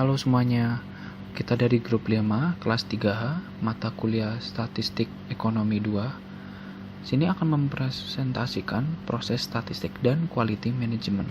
Halo semuanya, kita dari grup 5, kelas 3H, mata kuliah Statistik Ekonomi 2. Sini akan mempresentasikan proses statistik dan quality management.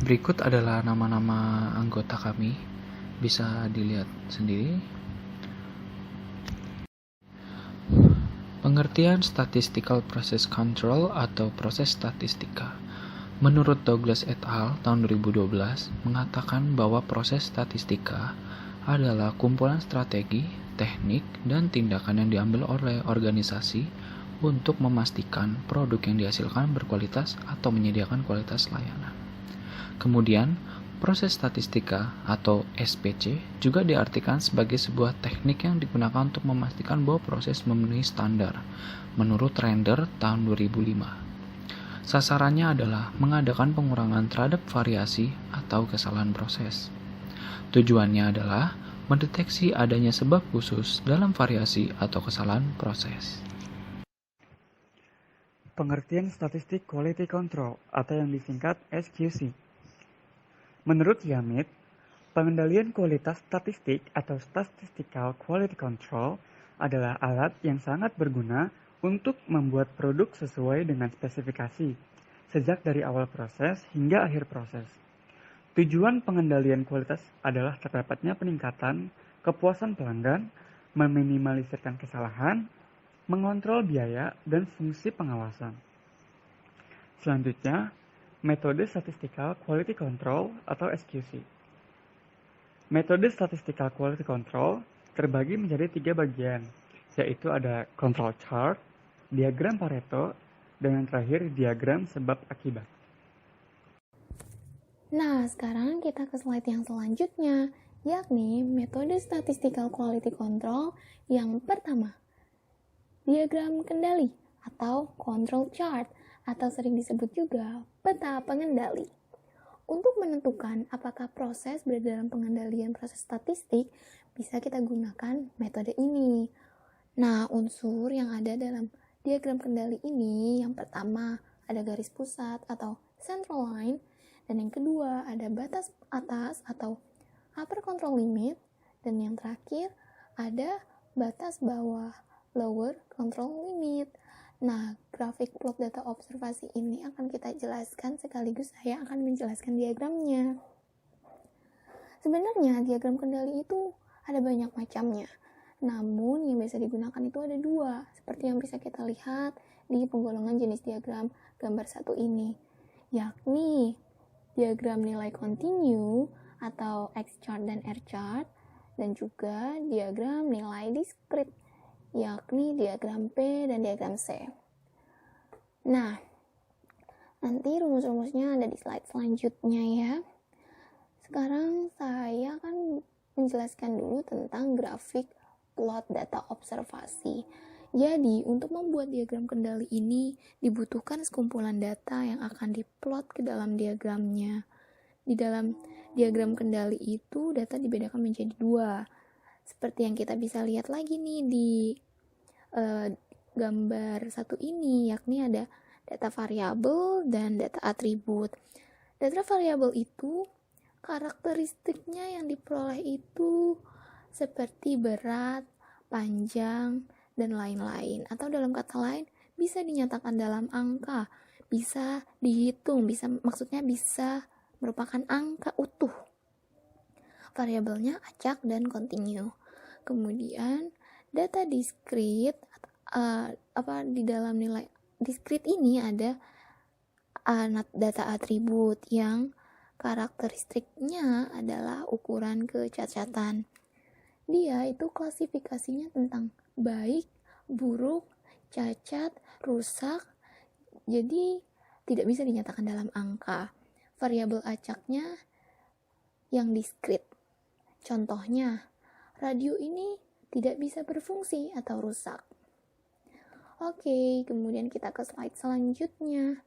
Berikut adalah nama-nama anggota kami, bisa dilihat sendiri. Pengertian Statistical Process Control atau proses statistika. Menurut Douglas et al. Tahun 2012 mengatakan bahwa proses statistika adalah kumpulan strategi, teknik, dan tindakan yang diambil oleh organisasi untuk memastikan produk yang dihasilkan berkualitas atau menyediakan kualitas layanan. Kemudian, proses statistika atau SPC juga diartikan sebagai sebuah teknik yang digunakan untuk memastikan bahwa proses memenuhi standar menurut Render tahun 2005. Sasarannya adalah mengadakan pengurangan terhadap variasi atau kesalahan proses. Tujuannya adalah mendeteksi adanya sebab khusus dalam variasi atau kesalahan proses. Pengertian Statistik Quality Control atau yang disingkat SQC. Menurut Yamit, pengendalian kualitas statistik atau Statistical Quality Control adalah alat yang sangat berguna untuk membuat produk sesuai dengan spesifikasi, sejak dari awal proses hingga akhir proses. Tujuan pengendalian kualitas adalah terdapatnya peningkatan kepuasan pelanggan, meminimalisirkan kesalahan, mengontrol biaya, dan fungsi pengawasan. Selanjutnya, metode Statistical Quality Control atau SQC. Metode Statistical Quality Control terbagi menjadi 3 bagian, yaitu ada control chart, diagram Pareto, dan yang terakhir diagram sebab akibat. Nah, sekarang kita ke slide yang selanjutnya, yakni metode Statistical Quality Control yang pertama. Diagram kendali atau control chart atau sering disebut juga peta pengendali. Untuk menentukan apakah proses berada dalam pengendalian proses statistik, bisa kita gunakan metode ini. Nah, unsur yang ada dalam diagram kendali ini, yang pertama ada garis pusat atau central line, dan yang kedua ada batas atas atau upper control limit, dan yang terakhir ada batas bawah lower control limit. Nah, grafik plot data observasi ini akan kita jelaskan sekaligus saya akan menjelaskan diagramnya. Sebenarnya diagram kendali itu ada banyak macamnya. Namun yang biasa digunakan itu ada 2, seperti yang bisa kita lihat di penggolongan jenis diagram gambar 1 ini, yakni diagram nilai kontinu atau X-chart dan R-chart, dan juga diagram nilai diskrit, yakni diagram P dan diagram C. Nah, nanti rumus-rumusnya ada di slide selanjutnya ya. Sekarang saya akan menjelaskan dulu tentang grafik plot data observasi. Jadi, untuk membuat diagram kendali ini dibutuhkan sekumpulan data yang akan diplot ke dalam diagramnya. Di dalam diagram kendali itu data dibedakan menjadi 2. Seperti yang kita bisa lihat lagi nih di gambar 1 ini, yakni ada data variabel dan data atribut. Data variabel itu karakteristiknya yang diperoleh itu seperti berat, panjang, dan lain-lain. Atau dalam kata lain, bisa dinyatakan dalam angka, bisa dihitung, maksudnya bisa merupakan angka utuh. Variabelnya acak dan kontinu. Kemudian data diskrit, di dalam nilai diskrit ini ada data atribut yang karakteristiknya adalah ukuran kecacatan. Dia itu klasifikasinya tentang baik, buruk, cacat, rusak, jadi tidak bisa dinyatakan dalam angka. Variabel acaknya yang diskrit. Contohnya, radio ini tidak bisa berfungsi atau rusak. Oke, kemudian kita ke slide selanjutnya.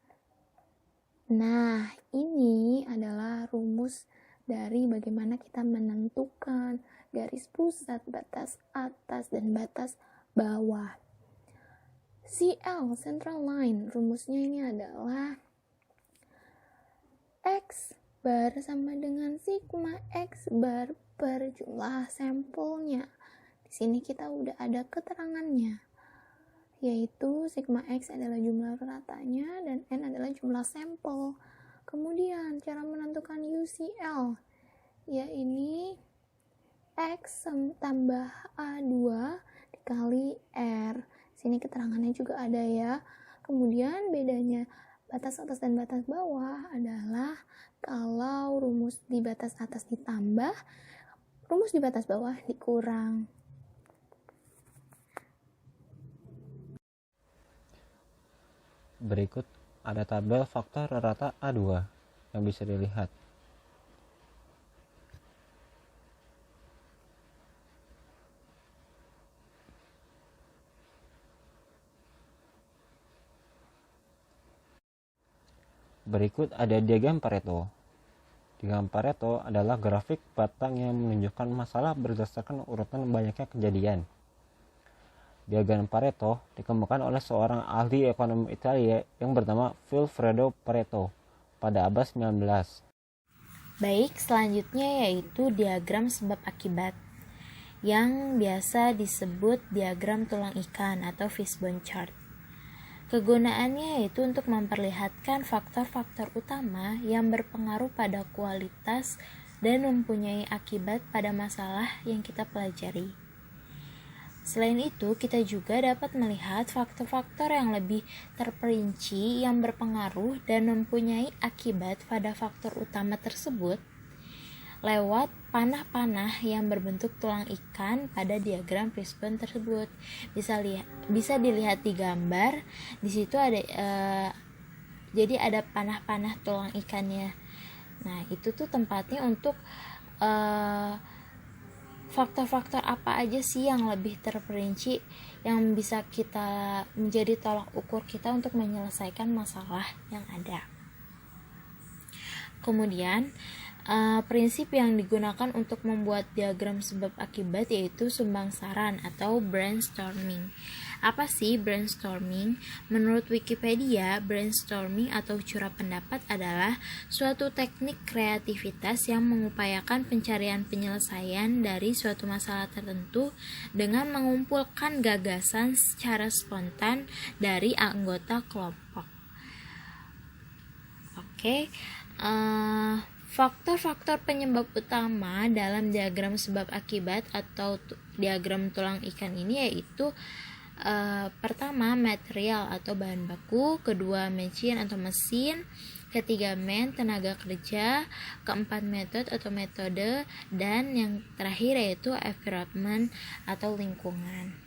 Nah, ini adalah rumus dari bagaimana kita menentukan garis pusat, batas atas, dan batas bawah. CL, central line, rumusnya ini adalah X bar sama dengan sigma X bar per jumlah sampelnya. Di sini kita udah ada keterangannya, yaitu sigma X adalah jumlah ratanya dan N adalah jumlah sampel. Kemudian cara menentukan UCL, yaitu X tambah A2 dikali R. Sini keterangannya juga ada ya. Kemudian bedanya batas atas dan batas bawah adalah kalau rumus di batas atas ditambah, rumus di batas bawah dikurang. Berikut ada tabel faktor rata A2 yang bisa dilihat. Berikut ada diagram Pareto. Diagram Pareto adalah grafik batang yang menunjukkan masalah berdasarkan urutan banyaknya kejadian. Diagram Pareto dikembangkan oleh seorang ahli ekonomi Italia yang bernama Vilfredo Pareto pada abad 19. Baik, selanjutnya yaitu diagram sebab akibat yang biasa disebut diagram tulang ikan atau fishbone chart. Kegunaannya yaitu untuk memperlihatkan faktor-faktor utama yang berpengaruh pada kualitas dan mempunyai akibat pada masalah yang kita pelajari. Selain itu, kita juga dapat melihat faktor-faktor yang lebih terperinci yang berpengaruh dan mempunyai akibat pada faktor utama tersebut lewat panah-panah yang berbentuk tulang ikan pada diagram fishbone tersebut. Bisa dilihat di gambar. Di situ ada jadi ada panah-panah tulang ikannya. Nah, itu tuh tempatnya untuk faktor-faktor apa aja sih yang lebih terperinci yang bisa kita menjadi tolak ukur kita untuk menyelesaikan masalah yang ada. Kemudian prinsip yang digunakan untuk membuat diagram sebab akibat yaitu sumbangsaran atau brainstorming. Apa sih brainstorming? Menurut Wikipedia, brainstorming atau curah pendapat adalah suatu teknik kreativitas yang mengupayakan pencarian penyelesaian dari suatu masalah tertentu dengan mengumpulkan gagasan secara spontan dari anggota kelompok. Faktor-faktor penyebab utama dalam diagram sebab akibat atau diagram tulang ikan ini yaitu pertama material atau bahan baku, kedua machine atau mesin, ketiga man tenaga kerja, keempat method atau metode, dan yang terakhir yaitu environment atau lingkungan.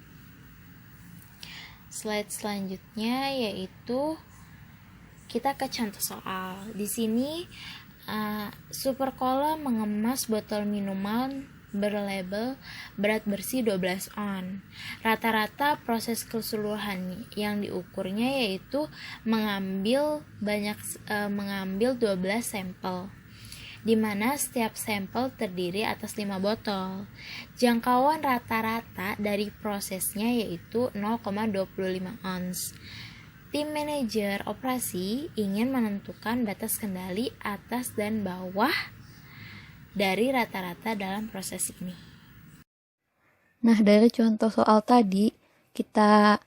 Slide selanjutnya yaitu kita ke contoh soal. Di sini Supercola mengemas botol minuman berlabel berat bersih 12 on. Rata-rata proses keseluruhan yang diukurnya yaitu mengambil 12 sampel, di mana setiap sampel terdiri atas 5 botol. Jangkauan rata-rata dari prosesnya yaitu 0,25 ons. Tim manajer operasi ingin menentukan batas kendali atas dan bawah dari rata-rata dalam proses ini. Nah, dari contoh soal tadi, kita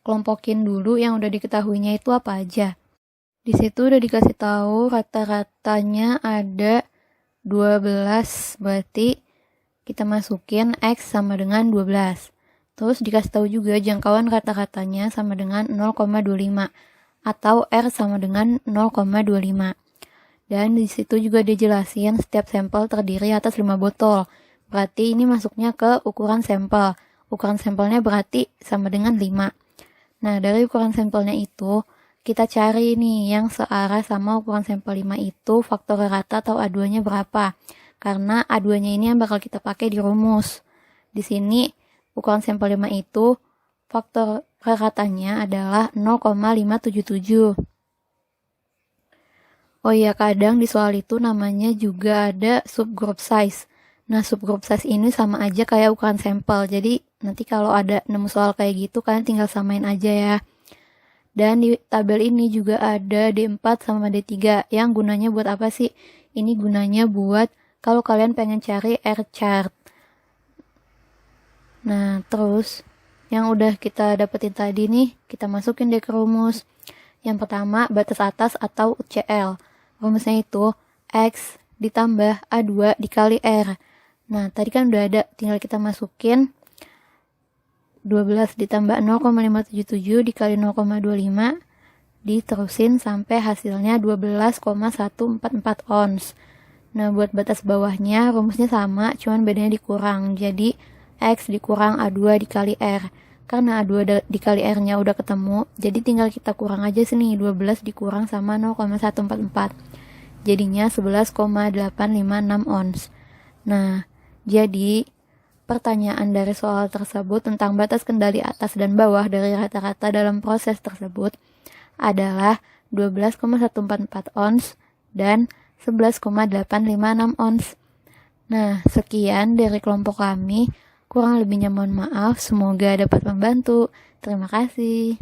kelompokin dulu yang udah diketahuinya itu apa aja. Di situ udah dikasih tahu rata-ratanya ada 12, berarti kita masukin X sama dengan 12. Terus dikasih tahu juga jangkauan rata-ratanya sama dengan 0,25 atau R sama dengan 0,25. Dan di situ juga dijelasin setiap sampel terdiri atas 5 botol. Berarti ini masuknya ke ukuran sampel. Ukuran sampelnya berarti sama dengan 5. Nah, dari ukuran sampelnya itu kita cari nih yang searah sama ukuran sampel 5 itu faktor rata atau A2-nya berapa. Karena A2-nya ini yang bakal kita pakai di rumus. Di sini ukuran sampel 5 itu faktor ratanya adalah 0,577. Oh iya, kadang di soal itu namanya juga ada subgroup size. Nah, subgroup size ini sama aja kayak ukuran sampel. Jadi nanti kalau ada nemu soal kayak gitu kalian tinggal samain aja ya. Dan di tabel ini juga ada D4 sama D3 yang gunanya buat apa sih? Ini gunanya buat kalau kalian pengen cari R chart. Nah, terus yang udah kita dapetin tadi nih, kita masukin deh ke rumus. Yang pertama, batas atas atau UCL. Rumusnya itu X ditambah A2 dikali R. Nah, tadi kan udah ada, tinggal kita masukin 12 ditambah 0,577 dikali 0,25 diterusin sampai hasilnya 12,144 ons. Nah, buat batas bawahnya rumusnya sama, cuman bedanya dikurang. Jadi X dikurang A2 dikali R. Karena A2 dikali R-nya udah ketemu, jadi tinggal kita kurang aja sini, 12 dikurang sama 0,144. Jadinya 11,856 ons. Nah, jadi pertanyaan dari soal tersebut tentang batas kendali atas dan bawah dari rata-rata dalam proses tersebut adalah 12,144 ons dan 11,856 ons. Nah, sekian dari kelompok kami. Kurang lebihnya mohon maaf, semoga dapat membantu. Terima kasih.